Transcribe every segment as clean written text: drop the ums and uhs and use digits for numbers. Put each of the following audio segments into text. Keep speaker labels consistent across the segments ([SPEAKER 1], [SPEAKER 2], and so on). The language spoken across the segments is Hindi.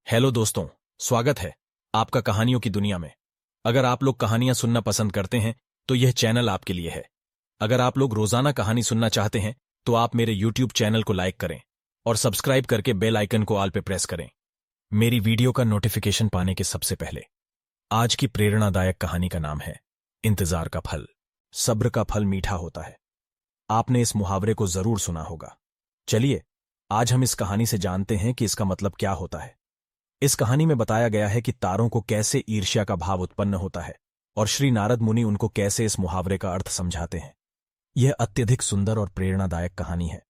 [SPEAKER 1] हेलो दोस्तों, स्वागत है आपका कहानियों की दुनिया में। अगर आप लोग कहानियां सुनना पसंद करते हैं तो यह चैनल आपके लिए है। अगर आप लोग रोजाना कहानी सुनना चाहते हैं तो आप मेरे यूट्यूब चैनल को लाइक करें और सब्सक्राइब करके बेल आइकन को ऑल पे प्रेस करें मेरी वीडियो का नोटिफिकेशन पाने के सबसे पहले। आज की प्रेरणादायक कहानी का नाम है इंतजार का फल। सब्र का फल मीठा होता है। आपने इस मुहावरे को जरूर सुना होगा। चलिए आज हम इस कहानी से जानते हैं कि इसका मतलब क्या होता है। इस कहानी में बताया गया है कि तारों को कैसे ईर्ष्या का भाव उत्पन्न होता है और श्री नारद मुनि उनको कैसे इस मुहावरे का अर्थ समझाते हैं। यह अत्यधिक सुंदर और प्रेरणादायक कहानी है।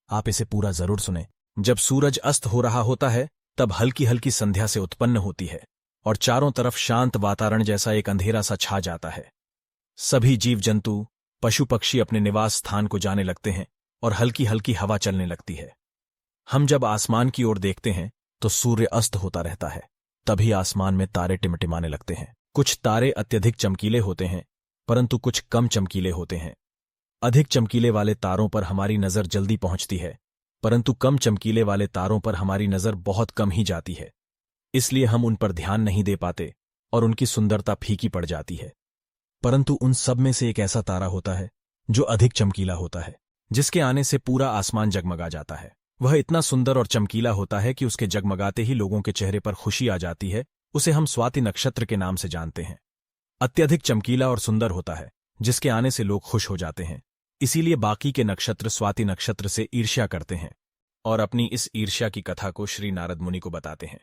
[SPEAKER 1] आप इसे पूरा जरूर सुनें। जब सूरज अस्त हो रहा होता है तब हल्की हल्की संध्या से उत्पन्न होती है और चारों तरफ शांत वातावरण जैसा एक अंधेरा सा छा जाता है। सभी जीव जंतु पशु पक्षी अपने निवास स्थान को जाने लगते हैं और हल्की हल्की हवा चलने लगती है। हम जब आसमान की ओर देखते हैं तो सूर्य अस्त होता रहता है। तभी आसमान में तारे टिमटिमाने लगते हैं। कुछ तारे अत्यधिक चमकीले होते हैं परंतु कुछ कम चमकीले होते हैं। अधिक चमकीले वाले तारों पर हमारी नजर जल्दी पहुंचती है परंतु कम चमकीले वाले तारों पर हमारी नजर बहुत कम ही जाती है। इसलिए हम उन पर ध्यान नहीं दे पाते और उनकी सुंदरता फीकी पड़ जाती है। परंतु उन सब में से एक ऐसा तारा होता है जो अधिक चमकीला होता है, जिसके आने से पूरा आसमान जगमगा जाता है। वह इतना सुंदर और चमकीला होता है कि उसके जगमगाते ही लोगों के चेहरे पर खुशी आ जाती है। उसे हम स्वाति नक्षत्र के नाम से जानते हैं। अत्यधिक चमकीला और सुंदर होता है जिसके आने से लोग खुश हो जाते हैं। इसीलिए बाकी के नक्षत्र स्वाति नक्षत्र से ईर्ष्या करते हैं और अपनी इस ईर्ष्या की कथा को श्री नारद मुनि को बताते हैं।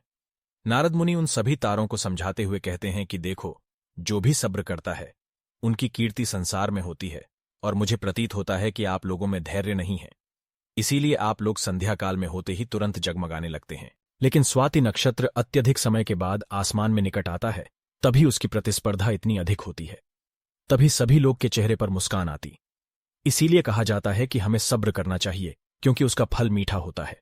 [SPEAKER 1] नारद मुनि उन सभी तारों को समझाते हुए कहते हैं कि देखो, जो भी सब्र करता है उनकी कीर्ति संसार में होती है और मुझे प्रतीत होता है कि आप लोगों में धैर्य नहीं है। इसीलिए आप लोग संध्या काल में होते ही तुरंत जगमगाने लगते हैं। लेकिन स्वाति नक्षत्र अत्यधिक समय के बाद आसमान में निकट आता है, तभी उसकी प्रतिस्पर्धा इतनी अधिक होती है। तभी सभी लोग के चेहरे पर मुस्कान आती। इसीलिए कहा जाता है कि हमें सब्र करना चाहिए क्योंकि उसका फल मीठा होता है।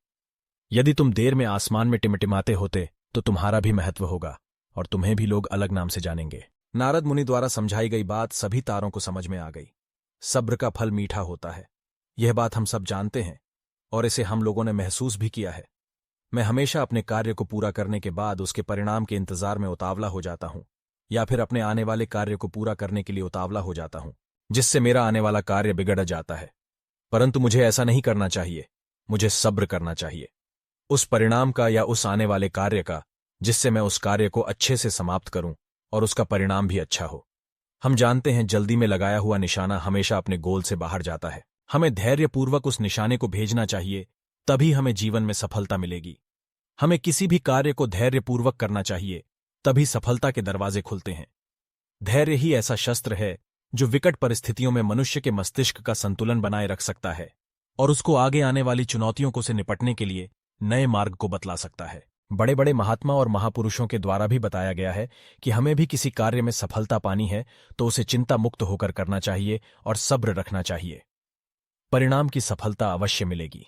[SPEAKER 1] यदि तुम देर में आसमान में टिमटिमाते होते तो तुम्हारा भी महत्व होगा और तुम्हें भी लोग अलग नाम से जानेंगे। नारद मुनि द्वारा समझाई गई बात सभी तारों को समझ में आ गई। सब्र का फल मीठा होता है, यह बात हम सब जानते हैं और इसे हम लोगों ने महसूस भी किया है। मैं हमेशा अपने कार्य को पूरा करने के बाद उसके परिणाम के इंतजार में उतावला हो जाता हूं या फिर अपने आने वाले कार्य को पूरा करने के लिए उतावला हो जाता हूं, जिससे मेरा आने वाला कार्य बिगड़ जाता है। परंतु मुझे ऐसा नहीं करना चाहिए। मुझे सब्र करना चाहिए उस परिणाम का या उस आने वाले कार्य का, जिससे मैं उस कार्य को अच्छे से समाप्त करूं और उसका परिणाम भी अच्छा हो। हम जानते हैं जल्दी में लगाया हुआ निशाना हमेशा अपने गोल से बाहर जाता है। हमें धैर्यपूर्वक उस निशाने को भेजना चाहिए, तभी हमें जीवन में सफलता मिलेगी। हमें किसी भी कार्य को धैर्यपूर्वक करना चाहिए, तभी सफलता के दरवाजे खुलते हैं। धैर्य ही ऐसा शस्त्र है जो विकट परिस्थितियों में मनुष्य के मस्तिष्क का संतुलन बनाए रख सकता है और उसको आगे आने वाली चुनौतियों को से निपटने के लिए नए मार्ग को बतला सकता है। बड़े बड़े महात्मा और महापुरुषों के द्वारा भी बताया गया है कि हमें भी किसी कार्य में सफलता पानी है तो उसे चिंता मुक्त होकर करना चाहिए और सब्र रखना चाहिए। परिणाम की सफलता अवश्य मिलेगी।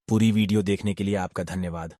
[SPEAKER 1] पूरी वीडियो देखने के लिए आपका धन्यवाद।